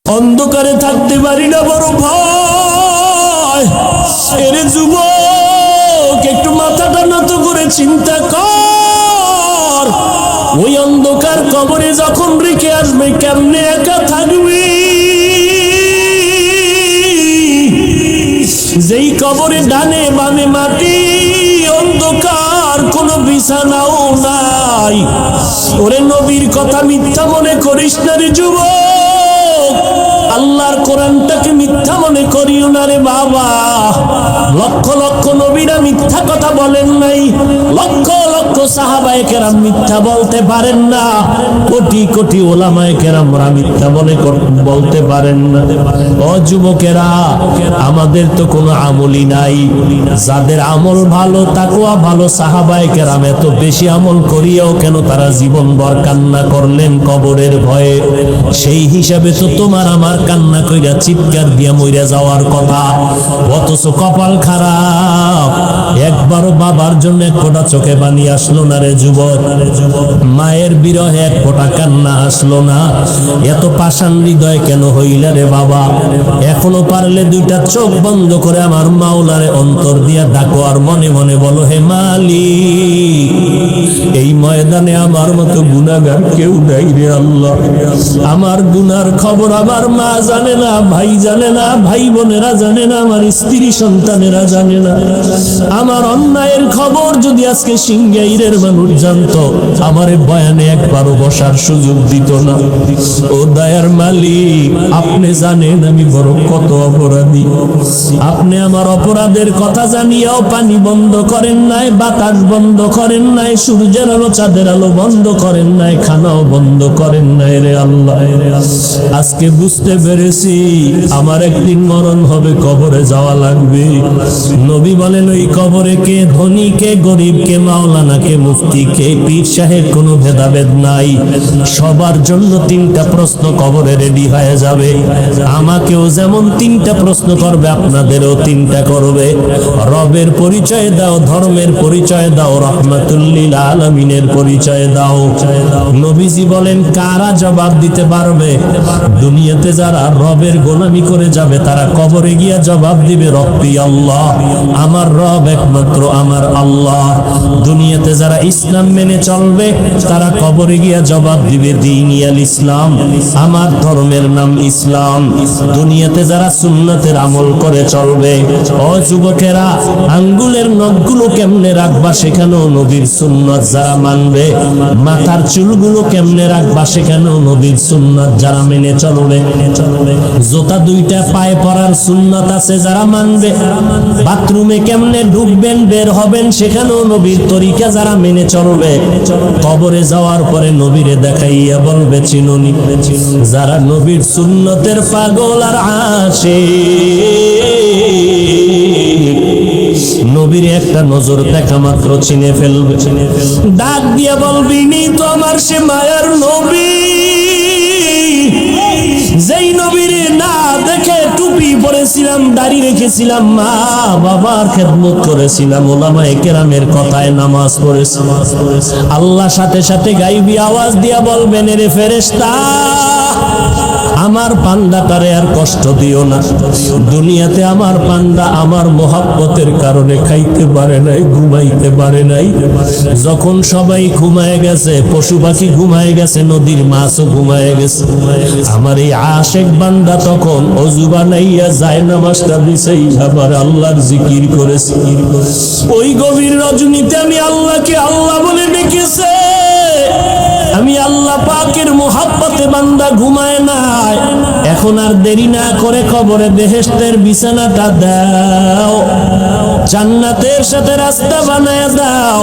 অন্ধকারে থাকতে পারি না, বড় ভয়। এরে যুবক, একটু মাথাটা নত করে চিন্তা কর, ওই অন্ধকার কবরে যখন রেখে আসবে কেমনে একা থাকবি? যেই কবরে ডানে বামে মাটি, অন্ধকার, কোনো বিছানাও নাই। ওরে নবীর কথা মিথ্যা মনে করিস না রে যুবক, আল্লাহর কোরআনটাকে মিথ্যা মনে করিও না রে বাবা। লক্ষ লক্ষ নবীরা মিথ্যা কথা বলেন নাই, লক্ষ লক্ষ সাহাবায়ে কেরাম মিথ্যা বলতে পারেন না, কোটি কোটি ওলামায়ে কেরামরা মিথ্যা বলতে পারেন না। ও যুবকেরা, আমাদের তো কোনো আমলই নাই। যাদের আমল ভালো, তাকওয়া ভালো, সাহাবায়ে কেরাম এত বেশি আমল করিয়াও কেন তারা জীবনভর কান্না করলেন কবরের ভয়ে? সেই হিসাবে তো তোমার আমার কান্না কইরা চিৎকার দিয়া মইরা যাওয়ার কথা, অথচ কপাল খারাপ, একবারও বাবার জন্য এক ফোঁটা চোখে পানি আসলো না রে যুবক। মায়ের বিরহে এক ফোঁটা কান্না আসলো না। এত পাষাণ হৃদয় কেন হইলা রে বাবা? এখনো পারলে দুইটা চোখ বন্ধ করে আমার মাওলারে অন্তর দিয়া ডাকো আর মনে মনে বলো, হে মালিক, এই ময়দানে আমার মতো গুনাহগার কেউ নাই রে আল্লাহ। আমার গুনার খবর আমার মা জানে না, ভাই জানে না, ভাই বোনেরা জানে না, আমার স্ত্রী সন্তানেরা জানে না। আমার অন্যায়ের খবর যদি আজকে সিংগাইরের মানুষ জানতো, আমারে বয়ানে একবারও বসার সুযোগ দিত না। ও দয়ার মালিক, আপনি জানেন আমি বড় কত অপরাধী। আপনি আমার অপরাধের কথা জানিয়াও পানি বন্ধ করেন নাই, বাতাস বন্ধ করেন নাই, সূর্যের আলো চাঁদের আলো বন্ধ করেন নাই, খানাও বন্ধ করেন নাই রে আল্লাহ। আজকে বুঝতে পেরেছি আমার একদিন মরণ হবে, কবরে যাওয়া লাগবে। নবী বলেন, ওই কবরে কে ধনী, কে গরিব, কে মাওলানা, কে মুফতি, কে পীর সাহেব, কোনো ভেদাভেদ নাই। সবার জন্য তিনটা প্রশ্ন কবরে রেডি হয়ে যাবে। আমাকেও যেমন তিনটা প্রশ্ন করবে, আপনাদেরও তিনটা করবে। রবের পরিচয় দাও, ধর্মের পরিচয় দাও, রাহমাতুল লিল আলামিনের পরিচয় দাও। নবীজি বলেন, কারা জবাব দিতে পারবে? দুনিয়াতে যারা রবের গোলামি করে যাবে তারা কবরে গিয়া জবাব দিবে, রব্বি আল্লাহ, আমার রব একমাত্র আমার আল্লাহ। দুনিয়াতে যারা ইসলাম মেনে চলবে তারা কবরে গিয়া জবাব দিবে, দীনিয়াল ইসলাম, আমার ধর্মের নাম ইসলাম। দুনিয়াতে যারা সুন্নতের আমল করে চলবে, ও যুবকেরা, আঙ্গুলের নখগুলো কেমনে রাখবা সেখানেও নবীর সুন্নত যারা মানবে, মাথার চুলগুলো কেমনে রাখবা সেখানেও নবীর সুন্নত যারা মেনে চলবে। জুতা দুইটা পায়ে পরার সুন্নত আছে যারা মানবে, বাথরুমে কেমনে ঢুকবেন বের হবেন সেখানেও নবীর তরিকা যারা মেনে চলবে, কবরে যাওয়ার পরে নবীরে দেখাইয়া বলবে, চিনুনি। যারা নবীর সুন্নতের পাগল আর আশিক, নবীর একটা নজর দেখা মাত্র চিনে ফেলবে। ডাক দিয়া বলবি, নি তো আমার সে মায়ার নবী, যেই নবীরে না দেখে টুপি পরেছিলাম, দাড়ি রেখেছিলাম, মা বাবার খেদমত করেছিলাম, ওলামায়ে কেরামের কথায় নামাজ পড়েছি। আল্লাহ সাথে সাথে গাইবি আওয়াজ দিয়া বলবেন, রে ফেরেশতা, আমার পান্ডাটারে আর কষ্ট দিও না। দুনিয়াতে আমার পান্ডা আমার মোহাব্বতের কারণে খাইতে পারে নাই, ঘুমাইতে পারে নাই। যখন সবাই ঘুমায় গেছে, পশু পাখি ঘুমায় গেছে, নদীর মাছও ঘুমায় গেছে, আমার এই আশেক বান্দা তখন ওযু বানাইয়া যায় নামাজটা বিছাই আবার আল্লাহর জিকির করেছে। ওই গভীর রজনীতে আমি আল্লাহকে আল্লাহ বলে ডেকেছে। আমি আল্লাহ পাকের মোহাব্বতে বান্দা ঘুমায় নাই। এখন আর দেরি না করে কবরে বেহেশতের বিছানাটা দাও, জান্নাতের সাথে রাস্তা বানায় দাও,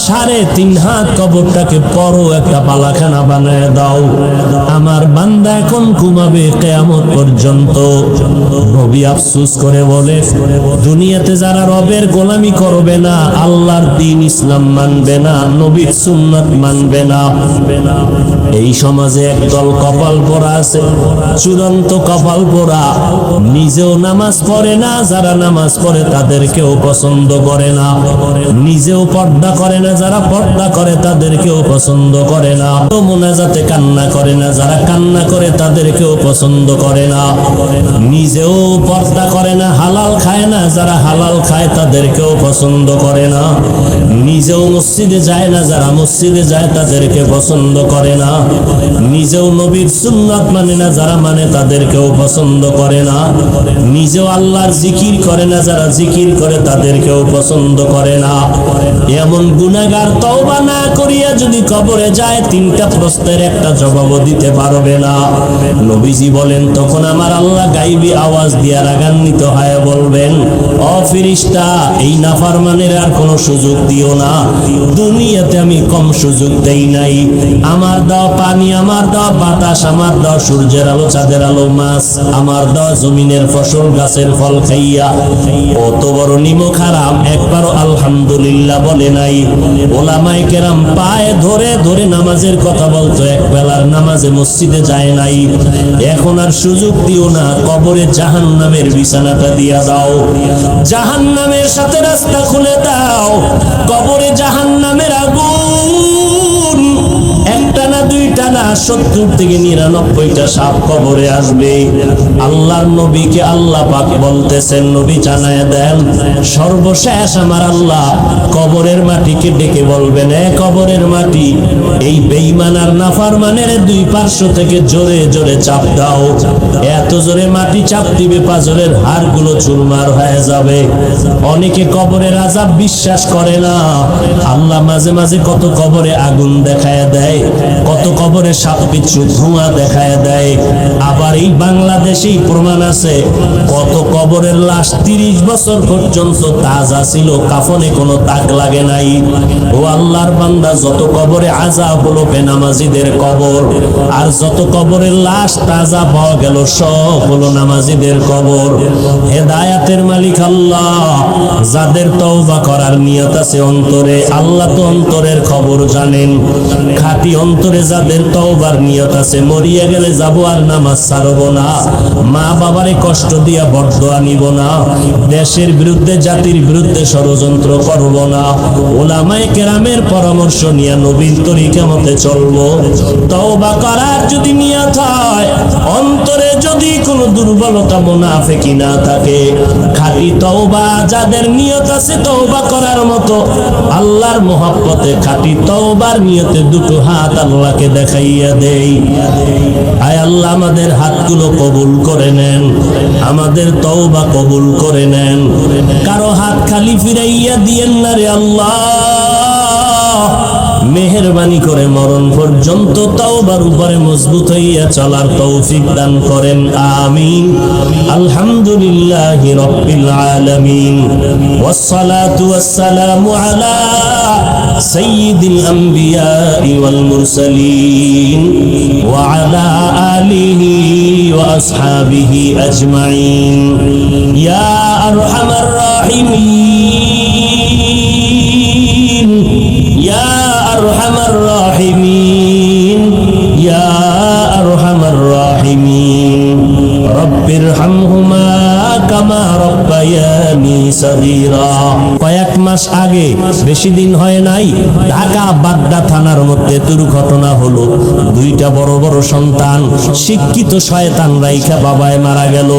3.5 হাত কবরটাকে বড় একটা পালাখানা বানায় দাও। আমার বান্দা এখন ঘুমাবে কিয়ামত পর্যন্ত। নবী আফসোস করে বলে, দুনিয়াতে যারা রবের গোলামি করবে না, আল্লাহর দ্বীন ইসলাম মানবে না, নবীর সুন্নাত মানবে না, এই সমাজে একদল কপাল পরা আছে, চূড়ান্ত পর্যন্ত কপাল পোড়া, নিজেও নামাজ পড়ে না, যারা নামাজ পড়ে তাদেরকেও পছন্দ করে না, নিজেও পর্দা করে না, যারা পর্দা করে তাদেরকেও পছন্দ করে না, তো মোনাজাতে কান্না করে না, যারা কান্না করে তাদেরকেও পছন্দ করে না, নিজেও পর্দা করে না, হালাল খায় না, যারা হালাল খায় তাদেরকেও পছন্দ করে না, নিজেও মসজিদে যায় না, যারা মসজিদে যায় তাদেরকে পছন্দ করে না, নিজেও নবীর সুন্নাত মানে না, যারা মানে তাদেরকেও পছন্দ করে না, নিজেও আল্লাহর জিকির করে না, যারা জিকির করে তাদেরকেও পছন্দ করে না। এমন গুনাহগার তওবা না করিয়া যদি কবরে যায়, তিনটা প্রশ্নের একটা জবাবও দিতে পারবে না। নবীজি বলেন, তখন আমার আল্লাহ গাইবী আওয়াজ দিয়া রাগান্বিত হয়ে বলবেন, ও ফেরেশতা, এই নাফরমানের আর কোনো সুযোগ দিও না, দুনিয়াতে আমি কম সুযোগ দেই নাই। আমার দাও পানি, আমার দাও বাতাস, আমার দাও সূর্যের আলো, চাঁদের আলো, মাছ, আমার দাও জমিনের ফসল, গাছের ফল খাইয়া কত বড় নিমক হারাম একবারও আলহামদুলিল্লাহ বলে নাই। ওলামায়ে কেরাম পায়ে ধরে ধরে নামাজের কথা বলতো, এক বেলার নামাজে মসজিদে যায় নাই। এখন আর সুযোগ দিও না, কবরে জাহান্নামের বিছানাটা দিয়া দাও, জাহান্নামের সাথে রাস্তা খুলে দাও। কবরে জাহান্নামের আগুন একটা না দুইটা না, 70 থেকে 99টা সাপ কবরে আসবে। আল্লাহর নবীকে আল্লাহ পাক বলতেছেন, নবী জানায় দেন, সর্বশেষ আমার আল্লাহ কবরের মাটিকে ডেকে বলবেন, এ কবরের মাটি, এই বেঈমান আর নাফরমানের দুই পার্শ্ব থেকে জোরে জোরে চাপ দাও। এত জোরে মাটি চাপ দিবে, পাজরের হাড়গুলো চুরমার হয়ে যাবে। অনেকে কবরের আযাব বিশ্বাস করে না। আল্লাহ মাঝে মাঝে কত কবরে আগুন দেখায় দেয়, কত কবরে সাপ বিচ্ছু ধোঁয়া দেখায় দেয়। আবার এই বাংলাদেশেই প্রমাণ আছে, কত কবরের লাশ 30 বছর পর্যন্ত তাজা ছিল, কাফনে কোনো দাগ লাগে নাই। ও আল্লাহর বান্দা, যত কবরে আযাব হলো বেনামাজিদের কবর, আর যত কবরের লাশ তাজা পাওয়া গেল সব হলো নামাজিদের কবর। হেদায়াতের মালিক আল্লাহ, যাদের তওবা করার নিয়ত আছে অন্তরে, আল্লাহ তো অন্তরের খবর জানেন। খাঁটি অন্তরে যাদের তওবার নিয়ত আছে, মরিয়া গেলে যাব আর নামাজ ছাড়ব না, মা বাবারে কষ্ট দিয়া বরদোয়া নিব না, দেশের বিরুদ্ধে জাতির বিরুদ্ধে ষড়যন্ত্র করব না, ওলামায়ে কেরামের পরামর্শ নিয়ে নবীর তরিকা মতে চলবো। তওবা করার যদি নিয়ত হয়, অন্তরে যদি কোনো দুর্বলতা মুনাফিকি না থাকে, খাঁটি তওবা যাদের নিয়ত আছে তওবা করার মতো, আল্লাহর মহব্বতে খাঁটি তওবার নিয়তে দুটো হাত আল্লাহকে দেখাইয়া দেই। আয় আল্লাহ, আমাদের হাতগুলো কবুল করে নেন, আমাদের তওবা কবুল করে নেন। কারো হাত খালি ফিরাইয়া দিয়েন না রে আল্লাহ। মেহেরবানি করে মরণ পর্যন্ত তওবার উপরে মজবুত হইয়া চলার তৌফিক দান করেন, আমিন। আলহামদুলিল্লাহি রাব্বিল আলামিন, ওয়াসসালাতু ওয়াসসালামু আলা সাইয়্যিদিল আমবিয়াই ওয়াল মুরসালিন ওয়া আলা আলিহি ওয়া আসহাবিহি আজমাইন। ইয়া আরহামার রাহিমিন, ইয়া আরহামার রাহিমিন, ইয়া আরহামার রাহিমিন, রব্বিরহামহুমা কামা রব্বায়ানি সগীরা। কয়েক মাস আগে, বেশি দিন হয় নাই, ঢাকা বাড্ডা থানার মধ্যে দুর্ঘটনা হলো। দুইটা বড় বড় সন্তান, শিক্ষিত শয়তান রাইখা বাবায় মারা গেল।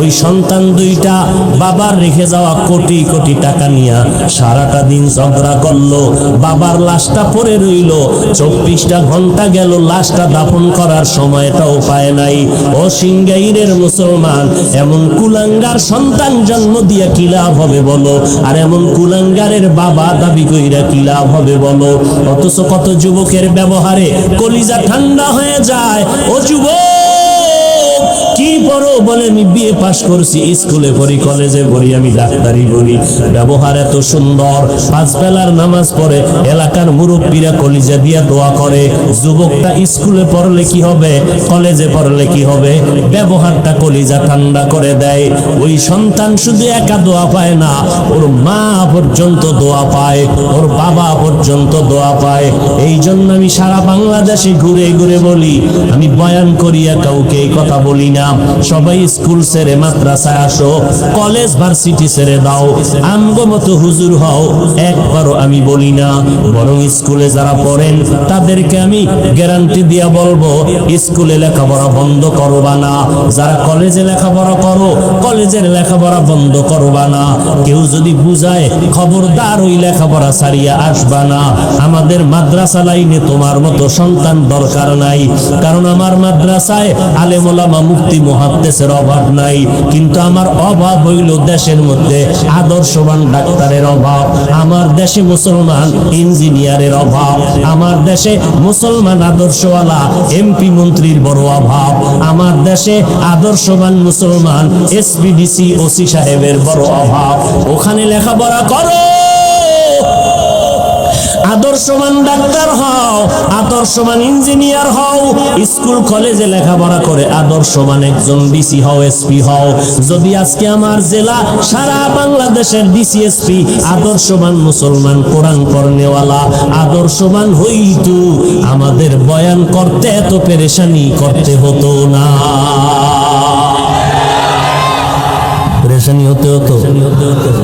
ওই সন্তান দুইটা বাবার রেখে যাওয়া কোটি কোটি টাকা নিয়া সারাটা দিন ঝগড়া করলো। বাবার লাশটা পড়ে রইল, 24টা ঘন্টা গেল, লাশটা দাফন করার সময়টাও পায় নাই। ও সিংগাইরের মুসলমান, এমন কুলাঙ্গার সন্তান জন্ম দিয়া কি লাভ হবে বলো? আর এমন কুলাঙ্গারের বাবা দাবি কইরা কি লাভ হবে বলো? অথচ কত যুবকের ব্যবহারে কলিজা ঠান্ডা হয়ে যায়। ও যুবক, কি পড়ো, বলে আমি বিএ পাস করছি, স্কুলে পড়ি, কলেজে পড়ি, আমি ডাক্তারি পড়ি। ব্যবহার এত সুন্দর, 5 বেলার নামাজ পড়ে, এলাকার মুরব্বীরা কলিজা দিয়া দোয়া করে। যুবকটা স্কুলে পড়লে কি হবে, কলেজে পড়লে কি হবে, ব্যবহারটা কলিজা ঠান্ডা করে দেয়। ওই সন্তান শুধু একা দোয়া পায় না, ওর মা পর্যন্ত দোয়া পায়, ওর বাবা পর্যন্ত দোয়া পায়। এই জন্য আমি সারা বাংলাদেশে ঘুরে ঘুরে বলি, আমি বয়ান করিয়া কাউকে এই কথা বলি না, সবাই স্কুল ছেড়ে মাদ্রাসায় আসো, কলেজ ভার্সিটি ছেড়ে দাও, আমগো মতো হুজুর হও, একবারও আমি বলি না। বরং স্কুলে যারা পড়েন তাদেরকে আমি গ্যারান্টি দিয়া বলবো, স্কুলে লেখাপড়া বন্ধ করবা না। যারা কলেজে লেখাপড়া করো, কলেজের লেখাপড়া বন্ধ করবা না। কেউ যদি বুঝায়, খবরদার ওই লেখাপড়া ছাড়িয়া আসবা না। আমাদের মাদ্রাসা লাইনে তোমার মতো সন্তান দরকার নাই, কারণ আমার মাদ্রাসায় আলেম ওলামা মুফতি মুহাদ্দিসের অভাব নাই, কিন্তু আমার অভাব হইল দেশের মধ্যে আদর্শবান ডাক্তারের অভাব, আমার দেশে মুসলমান ইঞ্জিনিয়ারের অভাব, আমার দেশে মুসলমান আদর্শওয়ালা এমপি মন্ত্রীর বড় অভাব, আমার দেশে আদর্শবান মুসলমান এসপিডিসি ওসি সাহেবের বড় অভাব। ওখানে লেখাপড়া করো, আদর্শবান ডাক্তার হও, আদর্শবান ইঞ্জিনিয়ার হও, স্কুল কলেজে লেখাপড়া করে আদর্শবান একজন ডিসি হও, এসপি হও। যদি আজকে আমার জেলা সারা বাংলাদেশের ডিসি এসপি আদর্শবান মুসলমান কোরআন পড়নেওয়ালা আদর্শবান হইতো, আমাদের বয়ান করতে এত পেরেশানি করতে হতো না, পেরেশানি হতে হতো,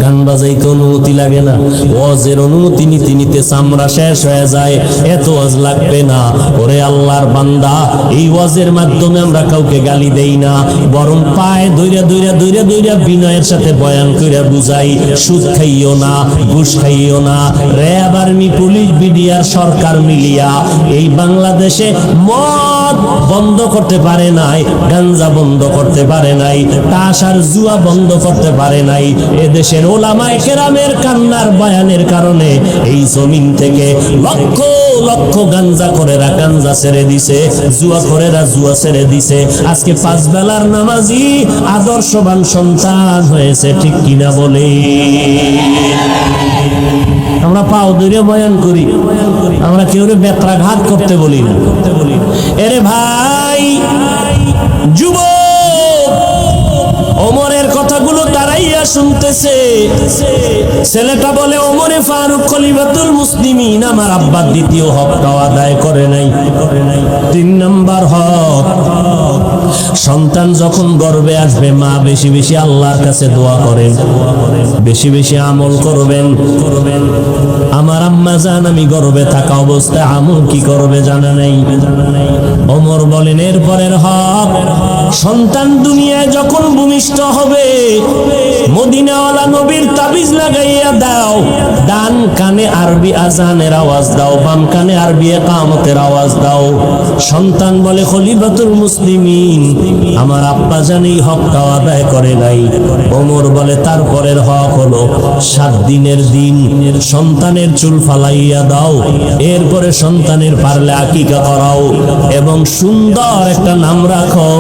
গান বাজাইতে অনুমতি লাগে না, ওয়াজের অনুমতি নিতে নিতে চামড়া শেষ হয়ে যায়, এত ওয়াজ লাগবে না। ওরে আল্লাহর বান্দা, এই ওয়াজের মাধ্যমে আমরা কাউকে গালি দেই না, বরং পায়ে দইরা দইরা দইরা দইরা বিনয়ের সাথে বয়ান কইরা বুঝাই, সুদ খাইও না, ঘুষ খাইও না। র্যাব, আর্মি, পুলিশ, বিডিআর, সরকার মিলিয়া এই বাংলাদেশে মদ বন্ধ করতে পারে নাই, গাঞ্জা বন্ধ করতে পারে নাই, তাস আর জুয়া বন্ধ করতে পারে নাই। এদেশের ওলামায়ে কেরামের কান্নার বয়ানের কারণে এই জমিন থেকে লক্ষ লক্ষ গাঞ্জা করেরা গাঞ্জা ছেড়ে দিছে, জুয়া করেরা জুয়া ছেড়ে দিছে। আজকে 5 বেলার নামাজি আদর্শবান সন্তান হয়েছে, ঠিক কিনা বলে? আমরা পাও ধরে বয়ান করি, আমরা কেউ বেত্রাঘাত করতে বলি না। এরে ভাই, যুবক, ওমরের কথাগুলো তারাইয়া শুনতেছে। ছেলেটা বলে, ওমরে ফারুক খলিফাতুল মুসলিমিন আমার আব্বার দ্বিতীয় হকটাও আদায় করে নাই। 3 নাম্বার হক, সন্তান যখন গর্ভে আসবে মা বেশি বেশি আল্লাহর কাছে দোয়া করেন, বেশি বেশি আমল করবেন। আমার আম্মা জান আমি গর্ভে থাকা অবস্থায় আমল কি করবে জানা নাই। ওমর বলেন, এরপরের হক, সন্তান দুনিয়ায় যখন ভূমিষ্ঠ হবে মদিনাওয়ালা নবীর তাবিজ লাগাইয়া দাও, ডান কানে আরবি আজানের আওয়াজ দাও, বাম কানে আরবি ইকামতের আওয়াজ দাও। সন্তান বলে, খলিফাতুল মুসলিমিন আমার আব্বা জানি হকটা আদায় করে নাই। ওমর বলে, তারপরের হক হলো 7 দিনের দিন সন্তানের চুল ফালাইয়া দাও, এরপরে সন্তানের পারলে আকিকা করাও এবং সুন্দর একটা নাম রাখো,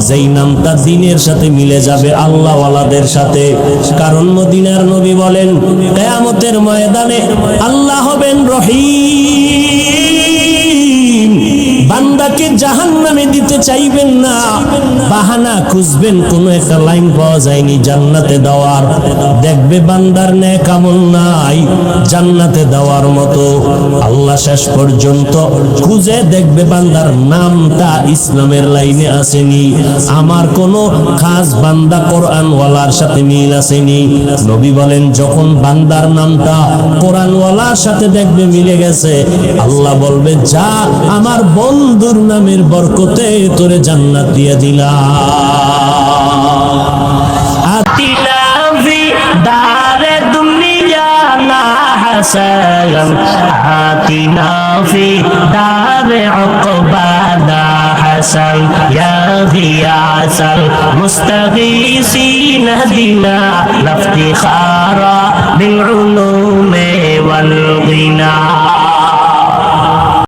যেই নামটা দিনের সাথে মিলে যাবে আল্লাহওয়ালাদের সাথে। কারণ মদিনার নবী বলেন, কিয়ামতের ময়দানে আল্লাহ হবেন রহিম, বান্দাকে জাহান্নামে দিতে চাইবেন না, বাহানা খুঁজবেন, কোন একটা লাইন পাওয়া যায়নি জান্নাতে দেওয়ার, দেখবে বান্দার নেক আমল নাই জান্নাতে দেওয়ার মতো। আল্লাহ শেষ পর্যন্ত খুঁজে দেখবে বান্দার নামটা ইসলামের লাইনে আসেনি, আমার কোন খাস বান্দা কোরআনওয়ালার সাথে মিল আসেনি। নবী বলেন, যখন বান্দার নামটা কোরআনওয়ালার সাথে দেখবে মিলে গেছে, আল্লাহ বলবে, যা আমার বন্ধুর নামের বরকতে তোরে জান্নাত দিয়ে দিলাম। আতিনা ফি দারে দুনিয়া না হাসান, আতিনা ফি দারে উকবা না হাসান, ইয়া গিয়াসাল মুস্তাগীসিন দিনা লাফতিখারা বিল উলুমি ওয়াল গিনা।